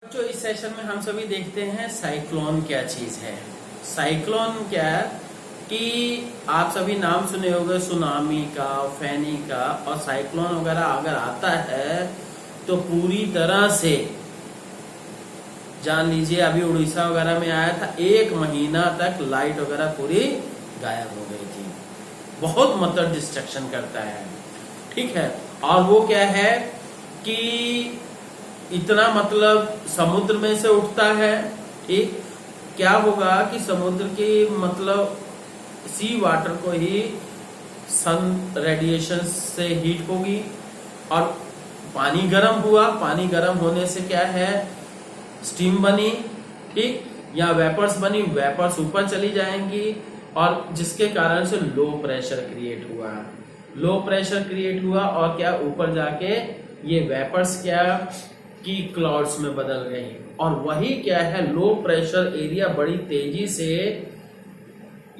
जो इस सेशन में हम सभी देखते हैं साइक्लोन क्या चीज है। साइक्लोन क्या है कि आप सभी नाम सुने होंगे सुनामी का, फैनी का, और साइक्लोन वगैरह अगर आता है तो पूरी तरह से जान लीजिए, अभी उड़ीसा वगैरह में आया था, 1 महीना तक लाइट वगैरह पूरी गायब हो गई थी। बहुत मतलब डिस्ट्रक्शन करता है, ठीक है। और वो क्या है कि इतना मतलब समुद्र में से उठता है, ठीक। क्या होगा कि समुद्र की मतलब सी वाटर को ही सन रेडिएशन से हीट होगी और पानी गर्म हुआ, पानी गर्म होने से क्या है, स्टीम बनी, ठीक, या वेपर्स बनी, वेपर्स ऊपर चली जाएंगी और जिसके कारण से लो प्रेशर क्रिएट हुआ। लो प्रेशर क्रिएट हुआ और क्या ऊपर जाके ये वेपर्स क्या की क्लाउड्स में बदल गई और वही क्या है, लो प्रेशर एरिया बड़ी तेजी से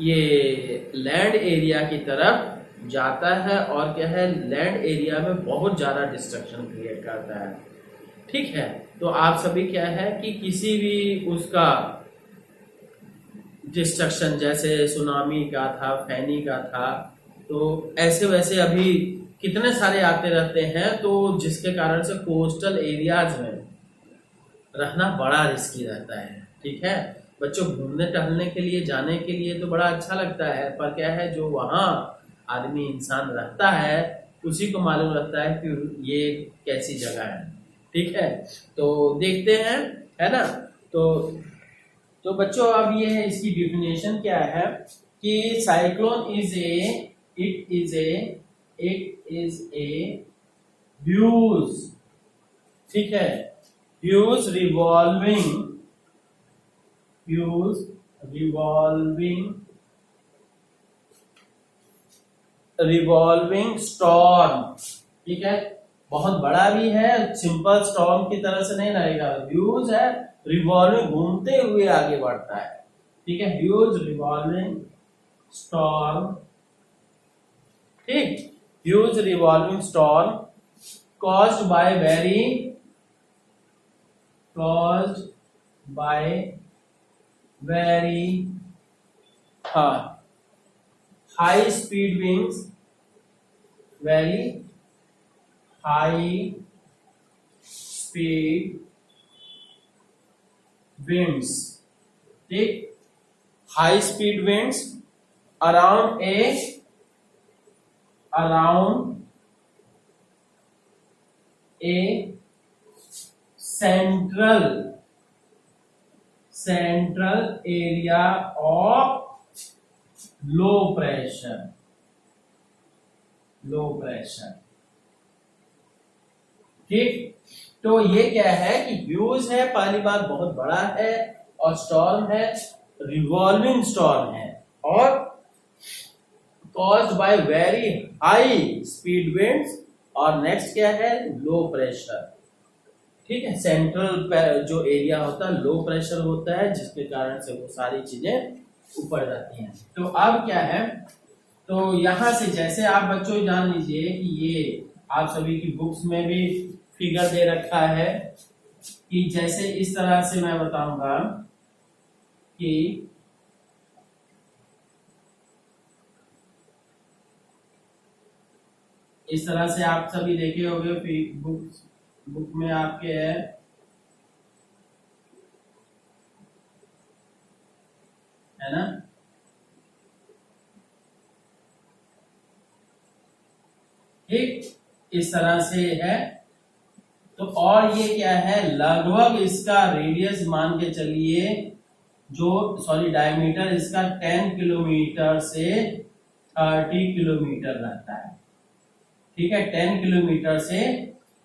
ये लैंड एरिया की तरफ जाता है और क्या है, लैंड एरिया में बहुत ज्यादा डिस्ट्रक्शन क्रिएट करता है, ठीक है। तो आप सभी क्या है कि किसी भी उसका डिस्ट्रक्शन जैसे सुनामी का था, फैनी का था, तो ऐसे वैसे अभी कितने सारे आते रहते हैं, तो जिसके कारण से कोस्टल एरियाज में रहना बड़ा रिस्की रहता है, ठीक है। बच्चों घूमने टहलने के लिए जाने के लिए तो बड़ा अच्छा लगता है, पर क्या है, जो वहाँ आदमी इंसान रहता है उसी को मालूम रहता है कि ये कैसी जगह है, ठीक है। तो देखते हैं, है ना। तो बच्चों अब ये है, इसकी डिफिनेशन क्या है कि साइक्लोन इज ए ह्यूज, ठीक है, ह्यूज रिवॉल्विंग स्टॉर्म, ठीक है। बहुत बड़ा भी है, सिंपल स्टॉर्म की तरह से नहीं रहेगा, ह्यूज है, रिवॉल्विंग घूमते हुए आगे बढ़ता है, ठीक है। ह्यूज रिवॉल्विंग स्टॉर्म, ठीक, huge revolving storm caused by very high speed winds, very high speed winds, ठीक, high speed winds around a central area of low pressure, ठीक। तो ये क्या है कि ह्यूज है, पहली बात बहुत बड़ा है, और स्टॉर्म है, रिवॉल्विंग स्टॉर्म है, और caused by very high speed winds, और नेक्स्ट क्या है, लो प्रेशर, ठीक है। सेंट्रल जो एरिया होता है लो प्रेशर होता है, जिसके कारण से वो सारी चीजें ऊपर जाती हैं। तो अब क्या है, तो यहां से जैसे आप बच्चों जान लीजिए कि ये आप सभी की बुक्स में भी फिगर दे रखा है कि जैसे इस तरह से मैं बताऊंगा कि इस तरह से आप सभी देखे होंगे बुक में आपके है ना। ठीक, इस तरह से है। तो और ये क्या है, लगभग इसका रेडियस मान के चलिए, डायमीटर इसका 10 किलोमीटर से 30 किलोमीटर रहता है, ठीक है। 10 किलोमीटर से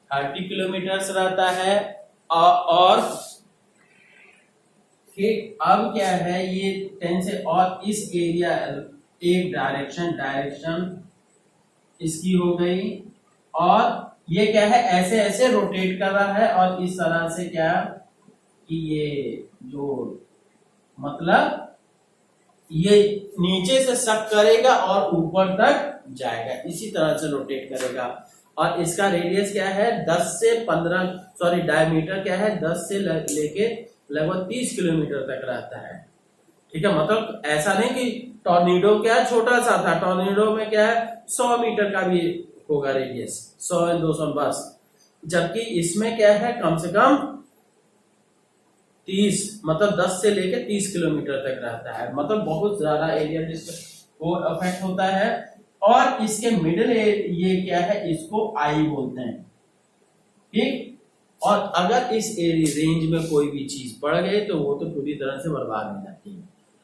30 किलोमीटर से रहता है। और ठीक, अब क्या है, ये 10 से, और इस एरिया एक डायरेक्शन इसकी हो गई, और ये क्या है, ऐसे ऐसे रोटेट कर रहा है, और इस तरह से क्या कि ये जो मतलब ये नीचे से सक करेगा और ऊपर तक जाएगा, इसी तरह से रोटेट करेगा। और इसका रेडियस क्या है 10 से 15, सॉरी डायमीटर क्या है 10 से लेके लगभग 30 किलोमीटर तक रहता है। ठीक है, मतलब ऐसा नहीं कि टॉर्नेडो क्या छोटा सा था, टॉर्नेडो में क्या है 100 मीटर का भी होगा रेडियस, 100 या 200 बस, जबकि इसमें क्या है कम से कम 30, मतलब 10 से लेके 30 किलोमीटर तक रहता है, मतलब बहुत ज्यादा एरिया जिसको अफेक्ट होता है। और इसके मिडिल ये क्या है, इसको आई बोलते हैं। ठीक, और अगर इस रेंज में कोई भी चीज पड़ गई तो वो तो पूरी तरह से बर्बाद हो जाती है।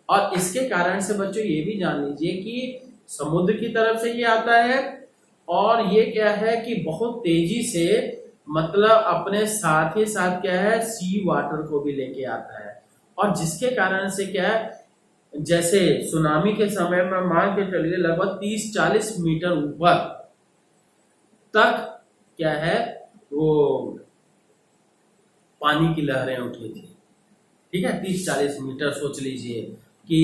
और इसके कारण से बच्चों ये भी जान लीजिए कि समुद्र की तरफ से ये आता है, और ये क्या है कि बहुत तेजी से, मतलब अपने साथ ही साथ क्या है सी वाटर को भी लेके आता है, और जिसके कारण से क्या है, जैसे सुनामी के समय में मान के चलिए लगभग 30-40 मीटर ऊपर तक क्या है वो पानी की लहरें उठी थी। ठीक है, 30-40 मीटर सोच लीजिए कि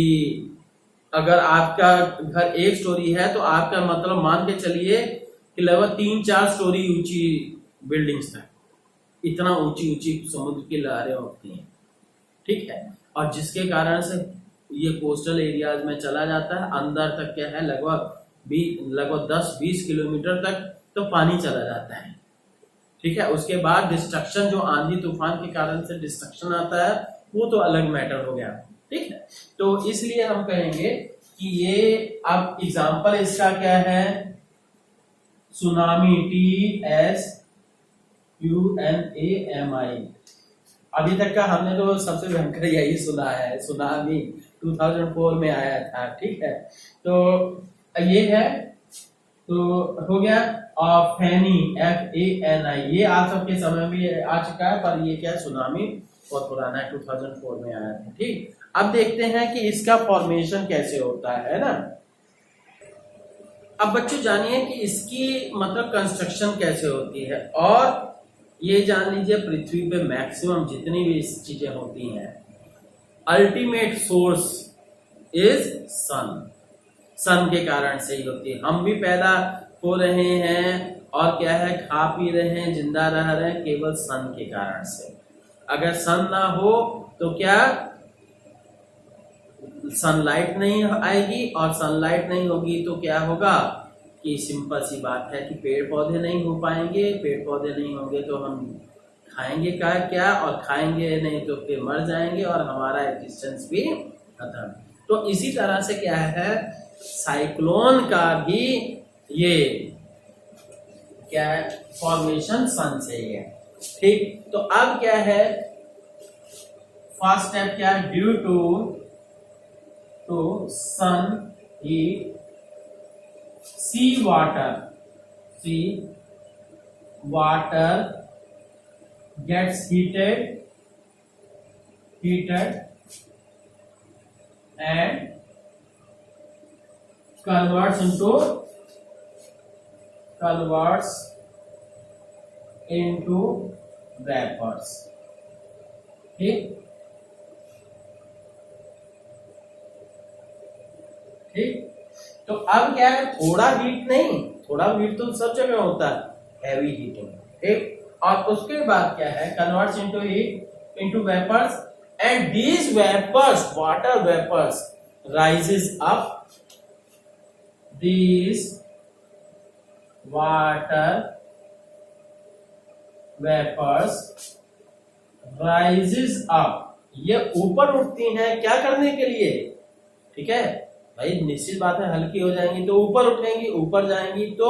अगर आपका घर एक स्टोरी है तो आपका मतलब मान के चलिए कि लगभग 3-4 स्टोरी ऊंची बिल्डिंग्स तक, इतना ऊंची ऊंची समुद्र की लहरें उठती हैं। ठीक है, और जिसके कारण से ये कोस्टल एरियाज में चला जाता है, अंदर तक क्या है लगभग 10-20 किलोमीटर तक तो पानी चला जाता है। ठीक है, उसके बाद डिस्ट्रक्शन, जो आंधी तूफान के कारण से डिस्ट्रक्शन आता है वो तो अलग मैटर हो गया। ठीक है, तो इसलिए हम कहेंगे कि ये, अब एग्जाम्पल इसका क्या है, सुनामी, TSUNAMI। अभी तक का हमने तो सबसे भयंकर यही सुना है, सुनामी 2004 में आया था। ठीक है, तो ये है, तो हो गया। और फैनी, FANI, ये आज सबके समय में आ चुका है, पर ये क्या सुनामी बहुत पुराना है, 2004 में आया था। ठीक, अब देखते हैं कि इसका फॉर्मेशन कैसे होता है ना। अब बच्चों जानिए कि इसकी मतलब कंस्ट्रक्शन कैसे होती है, और ये जान लीजिए पृथ्वी पे मैक्सिमम जितनी भी चीजें होती हैं, अल्टीमेट सोर्स इज सन। सन के कारण से ही होती है। हम भी पैदा हो रहे हैं और क्या है खा पी रहे हैं, जिंदा रह रहे हैं केवल सन के कारण से। अगर सन ना हो तो क्या सनलाइट नहीं आएगी, और सनलाइट नहीं होगी तो क्या होगा कि सिंपल सी बात है कि पेड़ पौधे नहीं हो पाएंगे, पेड़ पौधे नहीं होंगे तो हम खाएंगे क्या, और खाएंगे नहीं तो फिर मर जाएंगे और हमारा एग्जिस्टेंस भी खत्म। तो इसी तरह से क्या है, साइक्लोन का भी ये क्या है फॉर्मेशन सन से ही है। ठीक, तो अब क्या है, फर्स्ट स्टेप क्या है, due to sun heat sea water gets heated and converts into vapors। ठीक, तो अब क्या है, थोड़ा हीट नहीं, थोड़ा हीट तो सब जगह होता है, हैवी हीटिंग। ठीक, और उसके बाद क्या है, converts into heat into vapours, and these vapours, water vapours rises up, these water vapours rises up, ये ऊपर उठती हैं क्या करने के लिए। ठीक है भाई, निश्चित बात है हल्की हो जाएंगी तो ऊपर उठेंगी, ऊपर जाएंगी तो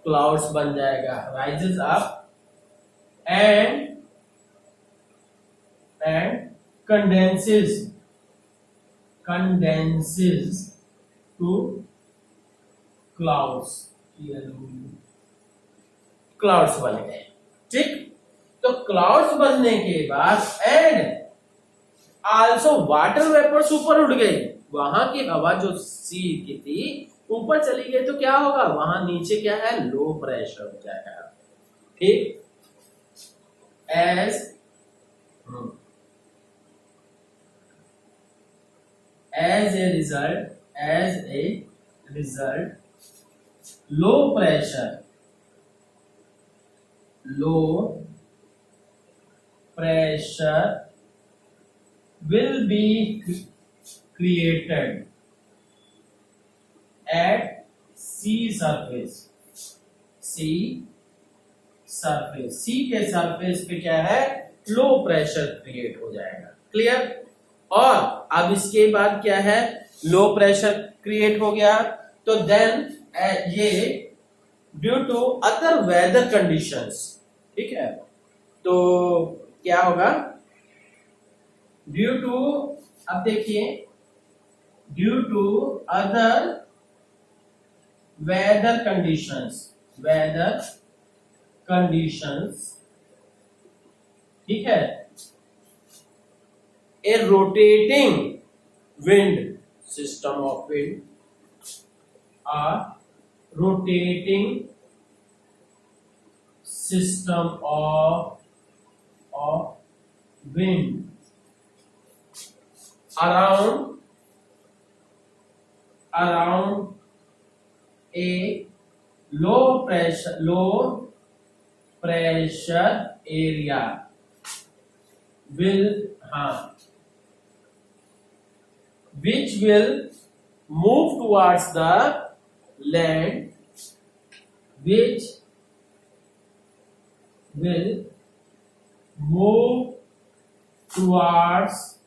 क्लाउड्स बन जाएगा, rises up and condenses to clouds बन गए। ठीक, तो क्लाउड्स बनने के बाद एंड आल्सो वाटर वेपर्स ऊपर उठ गए, वहां की हवा जो सी की थी ऊपर चली गई तो क्या होगा, वहां नीचे क्या है लो प्रेशर हो जाएगा। ठीक, as a result low pressure low pressure will be created at sea surface. sea के सरफेस पे क्या है, लो प्रेशर क्रिएट हो जाएगा. क्लियर. और अब इसके बाद क्या है, लो प्रेशर क्रिएट हो गया तो देन ये due to other weather conditions. ठीक है, तो क्या होगा, ड्यू टू, अब देखिए, due to other weather conditions, ठीक है, a rotating wind system of wind, rotating system of wind around a low pressure area will which will move towards the land, which will move towards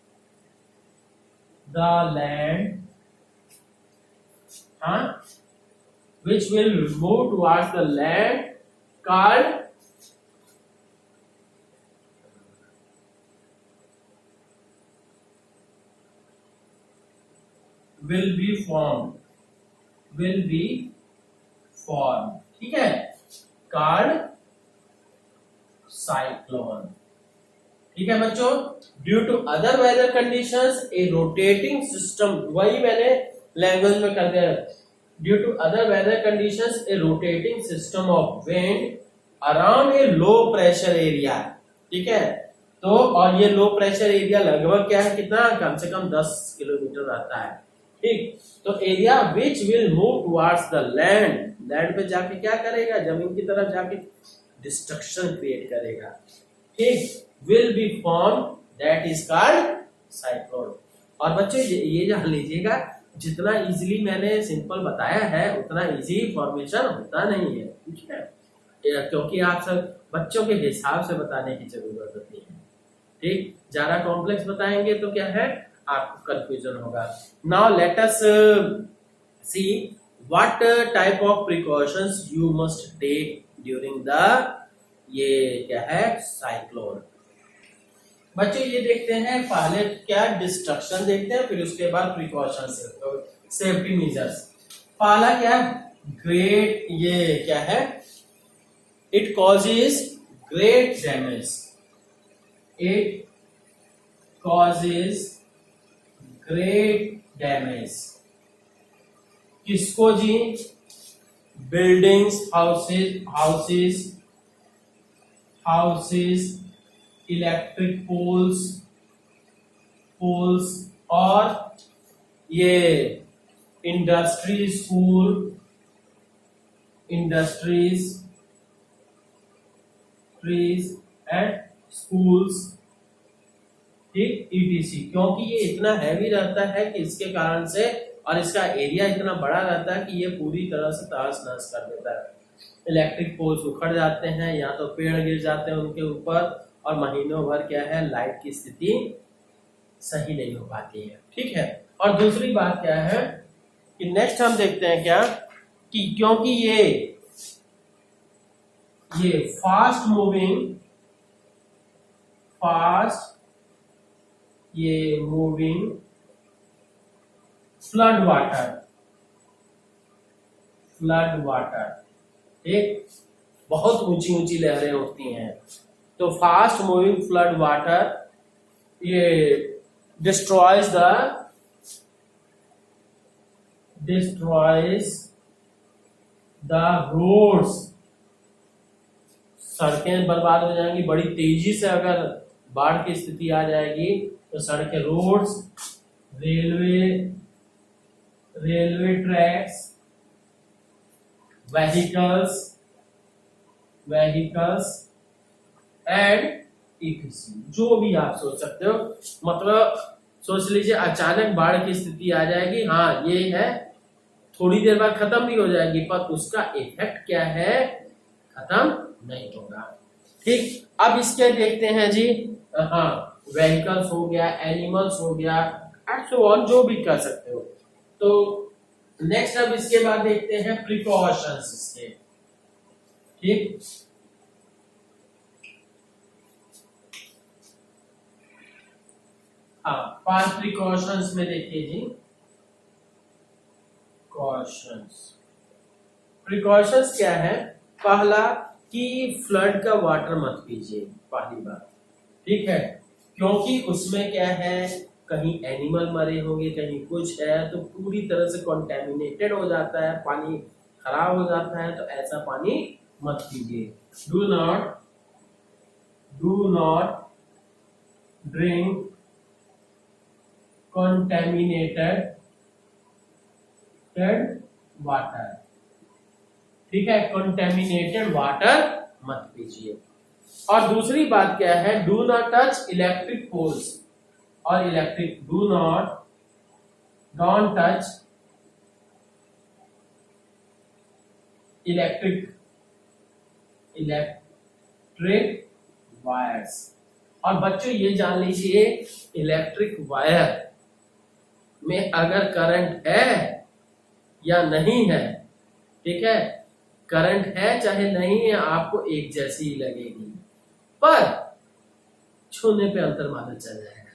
the land, which will move towards the land called will be formed. ठीक है, called cyclone. ठीक है बच्चों, due to other weather conditions a rotating system, वही मैंने language में कर दिया, due to other weather conditions a rotating system of wind around a low pressure area. ठीक है, तो और ये लो प्रेशर एरिया लगभग क्या है, कितना, कम से कम 10 किलोमीटर रहता है. ठीक, तो area which will move towards the land, land पे जाके क्या करेगा, जमीन की तरफ जाके डिस्ट्रक्शन क्रिएट करेगा. ठीक, will be form, that is called cyclone. और बच्चों ये जान लीजिएगा, जितना इजीली मैंने सिंपल बताया है उतना इजी फॉर्मेशन होता नहीं है. ठीक है, क्योंकि आप सब बच्चों के हिसाब से बताने की जरूरत होती है. ठीक, ज्यादा कॉम्प्लेक्स बताएंगे तो क्या है, आपको कंफ्यूजन होगा. Now let us see what type of precautions you must take during the, ये क्या है, साइक्लोन. बच्चों ये देखते हैं, पहले क्या डिस्ट्रक्शन देखते हैं, फिर उसके बाद प्रिकॉशंस, सेफ्टी मेजर्स. पहला क्या, ग्रेट, ये क्या है, it causes great damage, it causes great damage. किसको जी, बिल्डिंग्स, हाउसेस, इलेक्ट्रिक पोल्स और ये इंडस्ट्रीज एंड स्कूल्स. ठीक, ईटीसी, क्योंकि ये इतना हैवी रहता है कि इसके कारण से, और इसका एरिया इतना बड़ा रहता है कि ये पूरी तरह से तहस नहस कर देता है. इलेक्ट्रिक पोल्स उखड़ जाते हैं, या तो पेड़ गिर जाते हैं उनके ऊपर, और महीनों भर क्या है, लाइट की स्थिति सही नहीं हो पाती है. ठीक है, और दूसरी बात क्या है कि नेक्स्ट हम देखते हैं क्या, कि क्योंकि ये फास्ट मूविंग फ्लड वाटर, एक बहुत ऊंची ऊंची लहरें होती हैं, तो फास्ट मूविंग फ्लड वाटर ये डिस्ट्रॉयज द रोड्स, सड़कें बर्बाद हो जाएंगी बड़ी तेजी से. अगर बाढ़ की स्थिति आ जाएगी तो सड़कें, roads, railway tracks, vehicles and EPC, जो भी आप सोच सकते हो। मतलब सोच लीजिए अचानक बाढ़ की स्थिति आ जाएगी, हाँ ये है, थोड़ी देर बाद खत्म भी हो जाएगी, पर उसका इफेक्ट क्या है, खत्म नहीं होगा। ठीक, अब इसके देखते हैं जी, हाँ व्हीकल्स हो गया, एनिमल्स हो गया, एंड सो ऑन, जो भी कर सकते हो। तो नेक्स्ट अब इसके बाद देखते हैं प्रिकॉशंस इसके। ठीक, हाँ 5 प्रिकॉशंस में देखिए जी, प्रिकॉशंस क्या है। पहला कि फ्लड का वाटर मत पीजिए, पहली बात, ठीक है, क्योंकि उसमें क्या है, कहीं एनिमल मरे होंगे, कहीं कुछ है, तो पूरी तरह से कॉन्टेमिनेटेड हो जाता है, पानी खराब हो जाता है, तो ऐसा पानी मत पीजिए। Do not drink contaminated water, ठीक है, कंटेमिनेटेड वाटर मत पीजिए। और दूसरी बात क्या है, do not touch electric poles और डोंट टच इलेक्ट्रिक वायर्स। और बच्चों ये जान लीजिए, इलेक्ट्रिक वायर में अगर करंट है या नहीं है, ठीक है, करंट है चाहे नहीं है, आपको एक जैसी ही लगेगी, पर छूने पे अंतर मालूम चल जाएगा,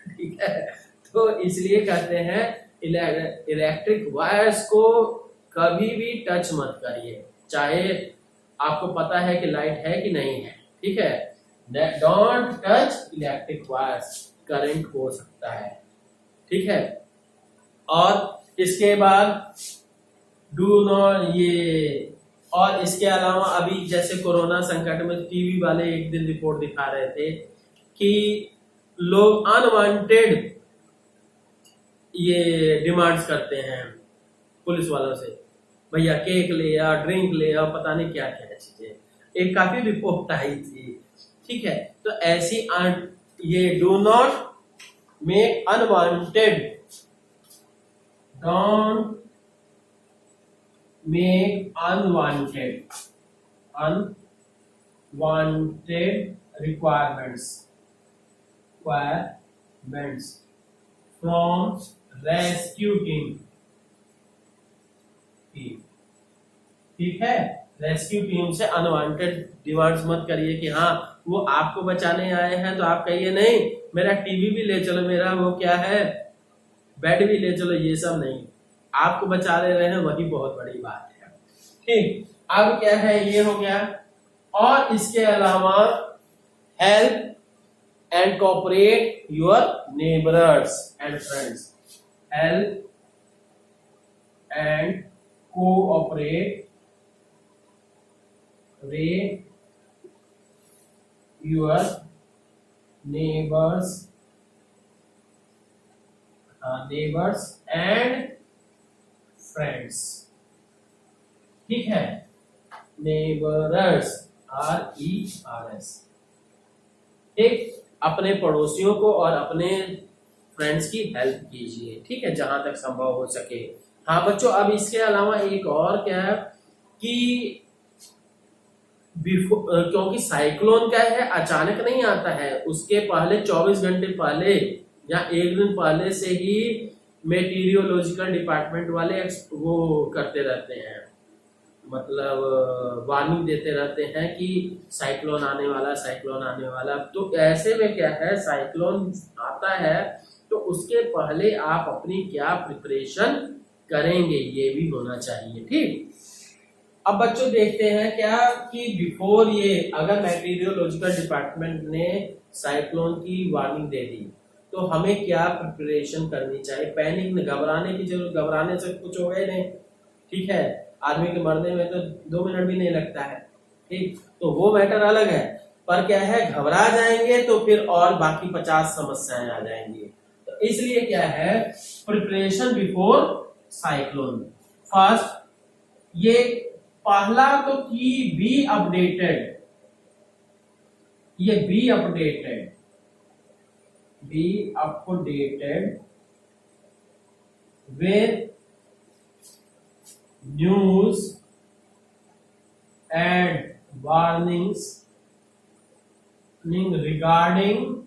ठीक है। तो इसलिए कहते हैं इलेक्ट्रिक वायर्स को कभी भी टच मत करिए, चाहे आपको पता है कि लाइट है कि नहीं है, ठीक है। Don't touch electric wires, current हो सकता है, ठीक है। और इसके बाद डू नॉट ये, और इसके अलावा अभी जैसे कोरोना संकट में टीवी वाले एक दिन रिपोर्ट दिखा रहे थे कि लोग अनवांटेड ये डिमांड्स करते हैं पुलिस वालों से, भैया केक ले या ड्रिंक ले या पता नहीं क्या क्या चीजें, एक काफी रिपोर्ट आई थी, ठीक है। तो ऐसी ये do not make unwanted, don't make unwanted requirements from rescue team, ठीक है। रेस्क्यू टीम से अनवांटेड डिमांड्स मत करिए कि हाँ वो आपको बचाने आए हैं, तो आप कहिए नहीं मेरा टीवी भी ले चलो, मेरा वो क्या है बेड भी ले चलो, ये सब नहीं, आपको बचा ले रहे हैं, वही बहुत बड़ी बात है, ठीक। अब क्या है, ये हो गया। और इसके अलावा help and cooperate your neighbours and friends, help and cooperate with your neighbors and friends, ठीक है, neighbors RERS, ठीक। अपने पड़ोसियों को और अपने फ्रेंड्स की हेल्प कीजिए, ठीक है, जहां तक संभव हो सके। हाँ बच्चों, अब इसके अलावा एक और क्या है कि क्योंकि साइक्लोन क्या है, अचानक नहीं आता है, उसके पहले 24 घंटे पहले या एक दिन पहले से ही मेटीरियोलॉजिकल डिपार्टमेंट वाले वो करते रहते हैं, मतलब वार्निंग देते रहते हैं कि साइक्लोन आने वाला। तो ऐसे में क्या है, साइक्लोन आता है तो उसके पहले आप अपनी क्या प्रिपरेशन करेंगे, ये भी होना चाहिए, ठीक। अब बच्चों देखते हैं क्या कि बिफोर ये, अगर मेटीरियोलॉजिकल डिपार्टमेंट ने साइक्लोन की वार्निंग दे दी तो हमें क्या प्रिपरेशन करनी चाहिए। पैनिक में घबराने की जरूरत, घबराने से कुछ हो गए नहीं, ठीक है, आदमी के मरने में तो 2 मिनट भी नहीं लगता है, ठीक, तो वो मैटर अलग है। पर क्या है, घबरा जाएंगे तो फिर और बाकी 50 समस्याएं आ जाएंगी। तो इसलिए क्या है, प्रिपरेशन बिफोर साइक्लोन। फर्स्ट, ये पहला तो की बी अपडेटेड, ये be updated with news and warnings regarding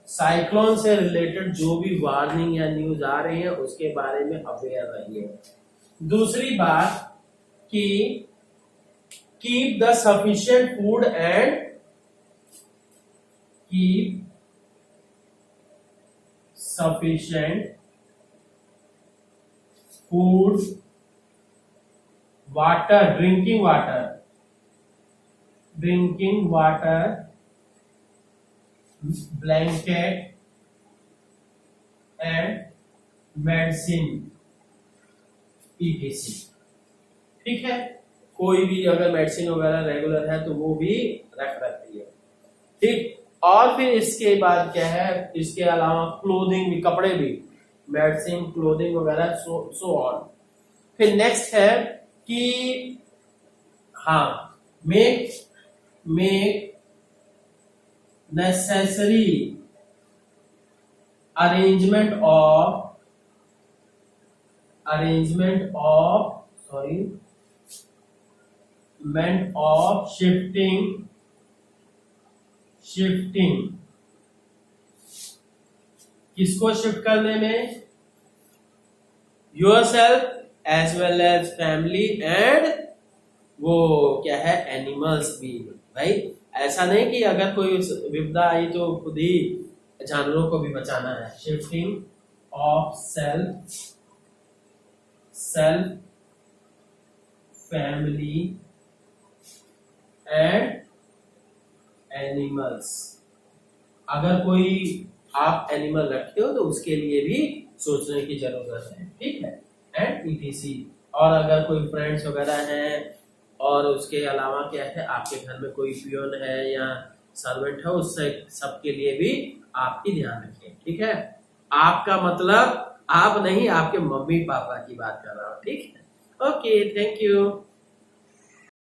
cyclone से रिलेटेड जो भी वार्निंग या न्यूज आ रही है उसके बारे में अवेयर रहिए। दूसरी बात कि keep the sufficient food and keep sufficient food, drinking water, blanket and medicine etc। ठीक है, कोई भी अगर मेडिसिन वगैरह रेगुलर है तो वो भी रख रखती है। ठीक, और फिर इसके बाद क्या है, इसके अलावा क्लोथिंग भी, कपड़े भी, मेडिसिन, क्लोथिंग वगैरह, सो ऑन। फिर नेक्स्ट है कि हाँ, make necessary arrangement of shifting किसको शिफ्ट करने में, yourself as well as family and वो क्या है, एनिमल्स भी। भाई ऐसा नहीं कि अगर कोई विपदा आई तो खुद ही जानवरों को भी बचाना है। Shifting of self family and animals. अगर कोई आप एनिमल रखते हो तो उसके लिए भी सोचने की जरूरत है। ठीक है, एंड ईटीसी। और अगर कोई फ्रेंड्स वगैरह हैं और उसके अलावा क्या है, आपके घर में कोई पियोन है या सर्वेंट है, उससे सबके लिए भी आप ही ध्यान रखें। ठीक है, आपका मतलब आप नहीं, आपके मम्मी पापा की बात कर रहा हूँ। ठीक है, ओके, थैंक यू।